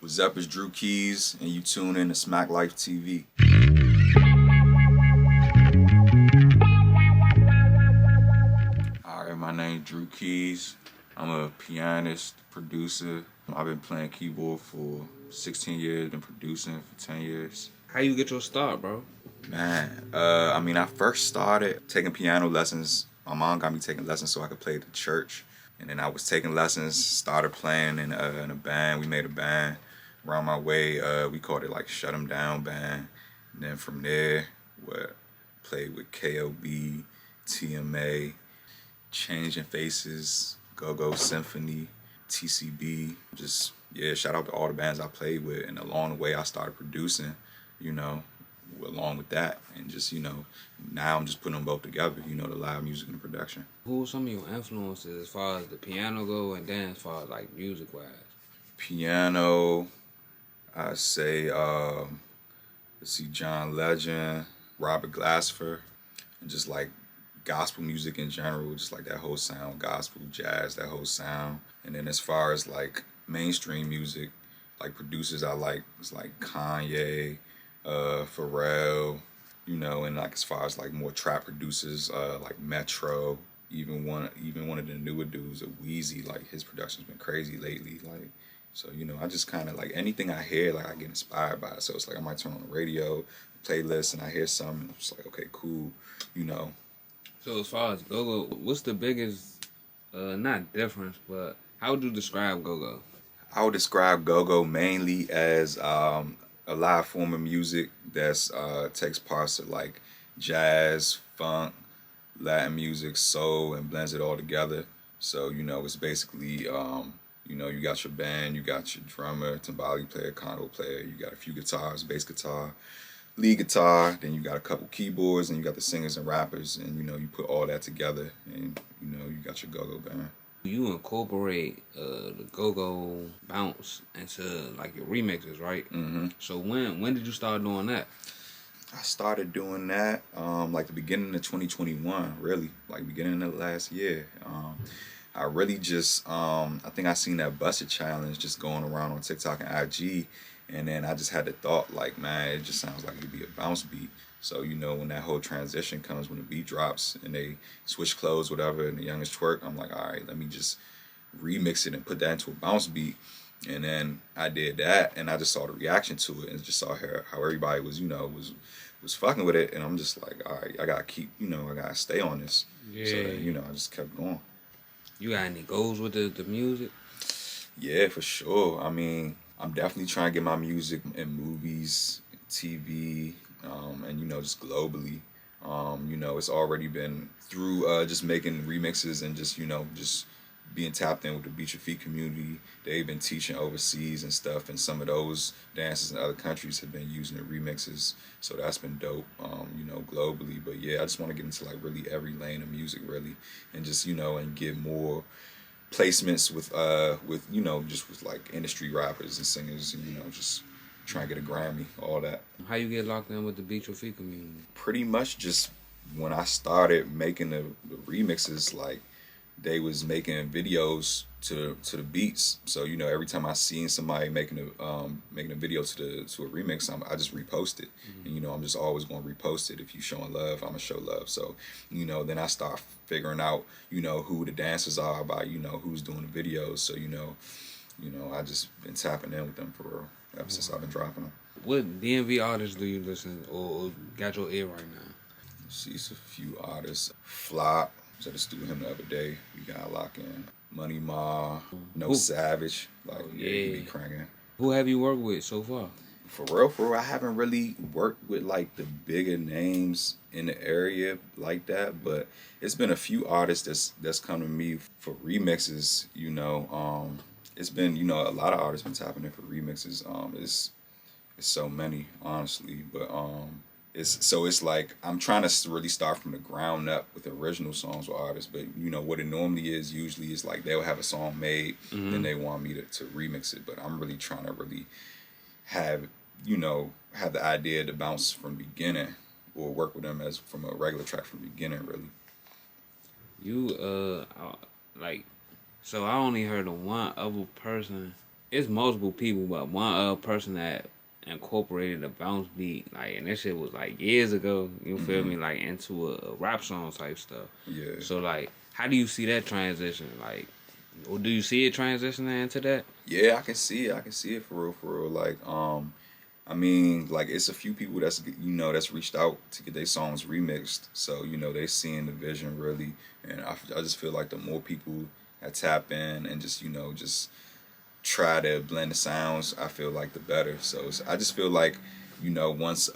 What's up, it's Drew Keys, and you tune in to Smack Life TV. Alright, my name's Drew Keys. I'm a pianist, producer. I've been playing keyboard for 16 years, been producing for 10 years. How you get your start, bro? Man, I first started taking piano lessons. My mom got me taking lessons so I could play at the church. And then I was taking lessons, started playing in a band. We made a band around my way. We called it like Shut 'Em Down Band. And then from there, played with KOB, TMA, Changing Faces, Go Symphony, TCB. Just, yeah, shout out to all the bands I played with. And along the way, I started producing, along with that. And just, now I'm just putting them both together, the live music and the production. Who are some of your influences as far as the piano go, and then as far as like music wise? Piano, I say, let's see, John Legend, Robert Glasper, and just like gospel music in general, just like that whole sound, gospel, jazz, that whole sound. And then as far as like mainstream music, like producers I like, it's like Kanye, Pharrell, and like as far as like more trap producers, like Metro, even one of the newer dudes, Weezy, like his production's been crazy lately, like. So, I just kind of like anything I hear, like I get inspired by it. So it's like I might turn on the radio, playlist, and I hear something, and I'm just like, okay, cool, So as far as go-go, what's the biggest, not difference, but how would you describe go-go? I would describe go-go mainly as a live form of music that's takes parts of like jazz, funk, Latin music, soul, and blends it all together. So, it's basically, you got your band, you got your drummer, timbali player, conga player, you got a few guitars, bass guitar, lead guitar, then you got a couple keyboards, and you got the singers and rappers, and, you put all that together, and, you got your go-go band. You incorporate the go-go bounce into like your remixes, right? Mm-hmm. So when did you start doing that? I started doing that like the beginning of 2021, really, like beginning of last year. I really just, I think I seen that Busted challenge just going around on TikTok and IG, and then I just had the thought, like, man, it just sounds like it'd be a bounce beat. So, when that whole transition comes, when the beat drops and they switch clothes, whatever, and the youngest twerk, I'm like, all right, let me just remix it and put that into a bounce beat. And then I did that, and I just saw the reaction to it, and just saw how everybody was, was fucking with it, and I'm just like, all right, I gotta keep, I gotta stay on this. Yeah. So then, I just kept going. You got any goals with the music? Yeah, for sure. I mean, I'm definitely trying to get my music in movies, TV, and just globally. It's already been through just making remixes and just being tapped in with the beetroot community. They've been teaching overseas and stuff, and some of those dances in other countries have been using the remixes. So that's been dope, globally. But yeah, I just want to get into like really every lane of music, really, and just and get more placements with just with like industry rappers and singers, and just trying to get a Grammy, all that. How you get locked in with the beetroot community? Pretty much just when I started making the remixes, like they was making videos to the beats. So every time I seen somebody making a video to a remix, I just repost it. Mm-hmm. And I'm just always going to repost it. If you showing love, I'm gonna show love. So then I start figuring out who the dancers are by who's doing the videos. So I just been tapping in with them for real ever since I've been dropping them. What DMV artists do you listen or got your ear right now? See, it's a few artists. Flop. So just do him the other day. We got lock in. Money Ma, No Savage. Like, yeah, he be cranking. Who have you worked with so far? For real, I haven't really worked with like the bigger names in the area like that, but it's been a few artists that's come to me for remixes. It's been a lot of artists been tapping in for remixes. It's so many, honestly, but It's like I'm trying to really start from the ground up with original songs with artists, but what it normally is usually is like they'll have a song made, mm-hmm. then they want me to remix it, but I'm really trying to really have the idea to bounce from the beginning or work with them as from a regular track from the beginning, really. You like, so I only heard of one other person it's multiple people, but one person that incorporated a bounce beat, like, and that shit was like years ago. You feel me? Like into a rap song type stuff. Yeah. So like, how do you see that transition? Like, or do you see it transitioning into that? Yeah, I can see it. I can see it for real, for real. Like, I mean, like it's a few people that's that's reached out to get their songs remixed. So they seeing the vision really, and I just feel like the more people that tap in and just just try to blend the sounds, I feel like the better. So I just feel like once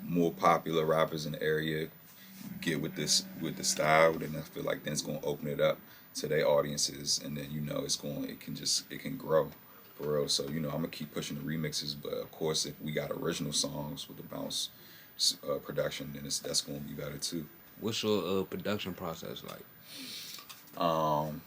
more popular rappers in the area get with the style, then I feel like then it's gonna open it up to their audiences, and then it can grow for real. So I'm gonna keep pushing the remixes, but of course if we got original songs with the bounce production, then that's gonna be better too. What's your production process like? Um,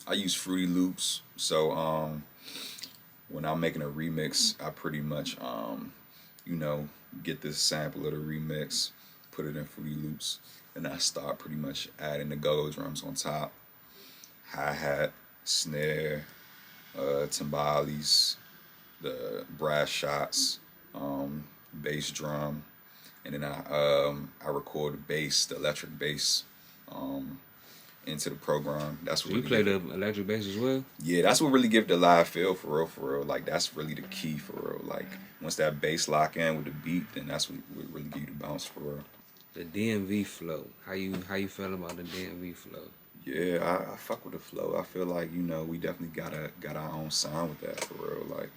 I use Fruity Loops, so when I'm making a remix, I pretty much you know get this sample of the remix, put it in Fruity Loops, and I start pretty much adding the go-go drums on top, hi-hat, snare, timbales, the brass shots, bass drum, and then I record the bass, the electric bass, um, into the program. That's So what you really play give the it. electric bass as well? Yeah, that's what really give the live feel for real, for real. Like that's really the key for real. Like once that bass lock in with the beat, then that's what really give you the bounce for real. The DMV flow. How you feel about the DMV flow? Yeah, I fuck with the flow. I feel like we definitely got our own sound with that for real. Like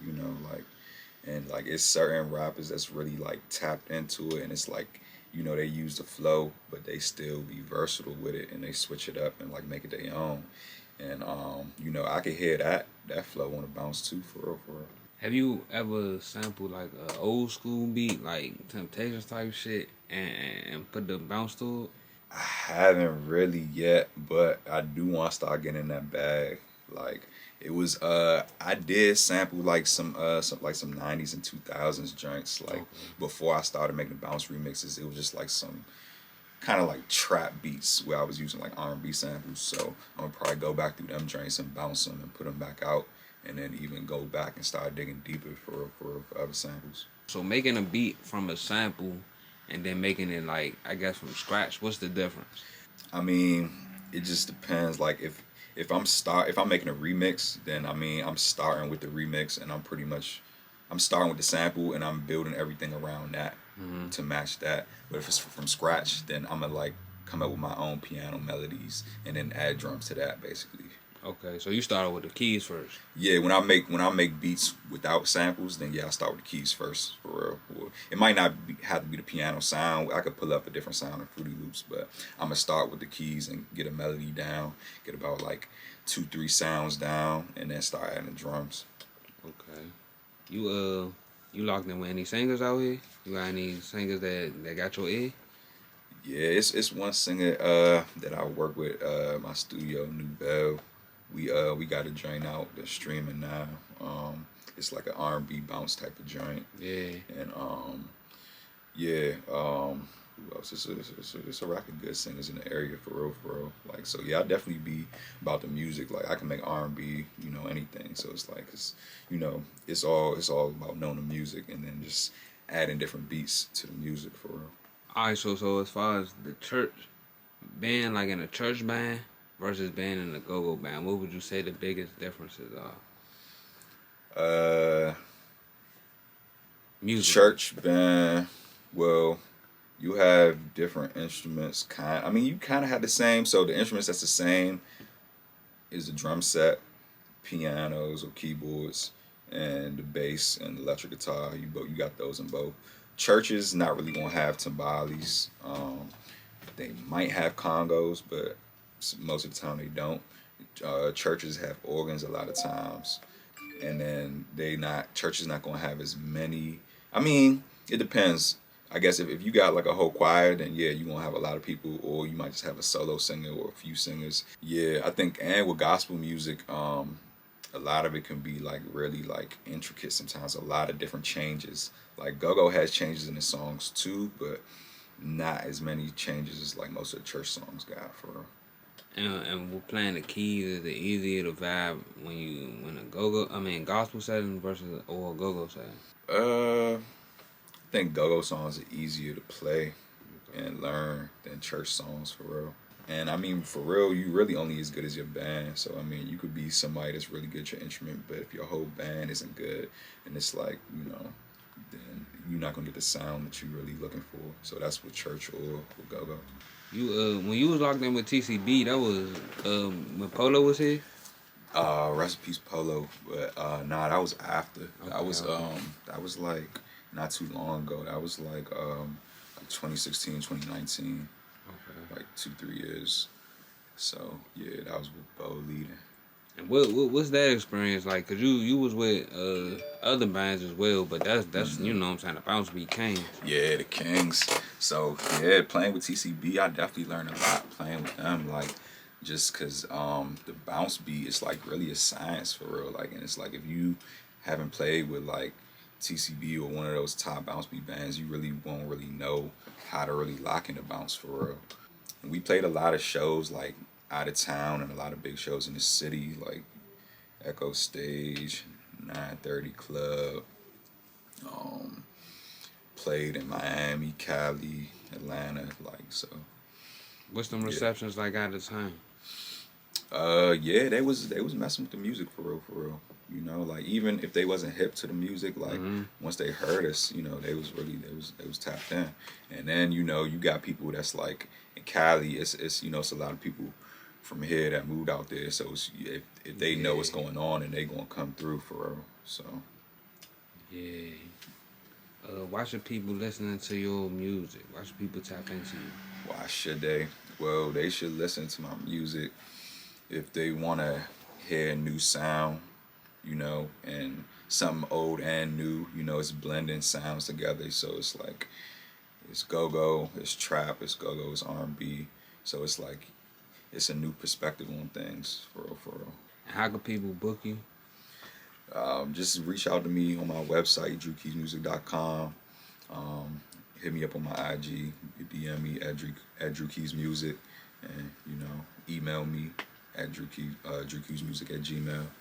and like it's certain rappers that's really like tapped into it, and it's like they use the flow, but they still be versatile with it, and they switch it up and like make it their own. And I could hear that flow on the bounce too for real, for real. Have you ever sampled like a old school beat, like Temptations type shit, and put the bounce to it? I haven't really yet, but I do want to start getting in that bag. Like it was I did sample like some 90s and 2000s joints like Okay. before I started making bounce remixes. It was just like some kind of like trap beats where I was using like R&B samples. So I'm gonna probably go back through them joints and bounce them and put them back out, and then even go back and start digging deeper for other samples. So making a beat from a sample and then making it like I guess from scratch, what's the difference? I mean, it just depends. Like if I'm making a remix, then I mean I'm starting with the remix, and I'm starting with the sample, and I'm building everything around that Mm-hmm. to match that. But if it's from scratch, then I'm gonna like come up with my own piano melodies and then add drums to that basically. Okay, so you started with the keys first. Yeah, when I make beats without samples, then yeah, I start with the keys first for real. Well, it might not have to be the piano sound. I could pull up a different sound in Fruity Loops, but I'm gonna start with the keys and get a melody down, get about like 2, 3 sounds down, and then start adding the drums. Okay. You locked in with any singers out here? You got any singers that got your ear? Yeah, it's one singer that I work with my studio, New Bell. We got a joint out that's streaming now. It's like an R&B bounce type of joint, Yeah. and yeah. Who else? It's a rack of good singers in the area for real, for real. Like so, yeah, I definitely be about the music. Like I can make R&B, anything. So it's like it's all about knowing the music and then just adding different beats to the music for real. Alright, so as far as the church band, like in a church band versus being in a go-go band, what would you say the biggest differences are? Uh, Musically. Church band. Well, you have different instruments. I mean, you kind of have the same. So the instruments that's the same is the drum set, pianos or keyboards, and the bass and the electric guitar. You got those in both. Churches not really gonna have timbales. They might have congos, but most of the time they don't. Churches have organs a lot of times, and then churches not gonna have as many. I mean, it depends. I guess if you got like a whole choir, then yeah, you gonna have a lot of people, or you might just have a solo singer or a few singers. Yeah, I think, and with gospel music, a lot of it can be like really like intricate sometimes. A lot of different changes. Like Go has changes in the songs too, but not as many changes as like most of the church songs got for real. And we're playing the keys. Is it easier to vibe when a gospel setting versus or a go-go setting? I think go-go songs are easier to play and learn than church songs for real. And I mean, for real, you really only as good as your band. So I mean, you could be somebody that's really good at your instrument, but if your whole band isn't good, and it's like then you're not gonna get the sound that you're really looking for. So that's with church or with go-go. You when you was locked in with TCB, that was when Polo was here. Recipes Polo, but nah, that was after. Okay, Okay. That was like not too long ago. That was like 2016, 2019, Okay. like 2 3 years. So yeah, that was with Bo leading. And what's that experience like? Cause you was with other bands as well, but that's you know what I'm saying, the bounce beat kings. Yeah, the Kings. So yeah, playing with TCB, I definitely learned a lot playing with them. Like just cause the bounce beat is like really a science for real. Like and it's like if you haven't played with like TCB or one of those top bounce beat bands, you really won't really know how to really lock in the bounce for real. And we played a lot of shows like out of town and a lot of big shows in the city like Echo Stage, 930 Club. Um, Played in Miami, Cali, Atlanta, like so. What's them Yeah. receptions like out of time? Yeah, they was messing with the music for real, for real. You know, like even if they wasn't hip to the music, like Mm-hmm. once they heard us, they was tapped in. And then you got people that's like in Cali, it's a lot of people from here that moved out there. So if they know what's Yeah, going on, and they gonna come through for real. So yeah. Why should people listening to your music? Why should people tap into you? why should they? Well, they should listen to my music if they want to hear a new sound, and something old and new, it's blending sounds together. So it's like it's go-go, it's trap, it's go-go, it's R&B. So it's like it's a new perspective on things, for real, for real. And how can people book you? Just reach out to me on my website, drewkeysmusic.com. Um, Hit me up on my IG, DM me at Drew Keys Music, and email me at drewkeysmusic at gmail.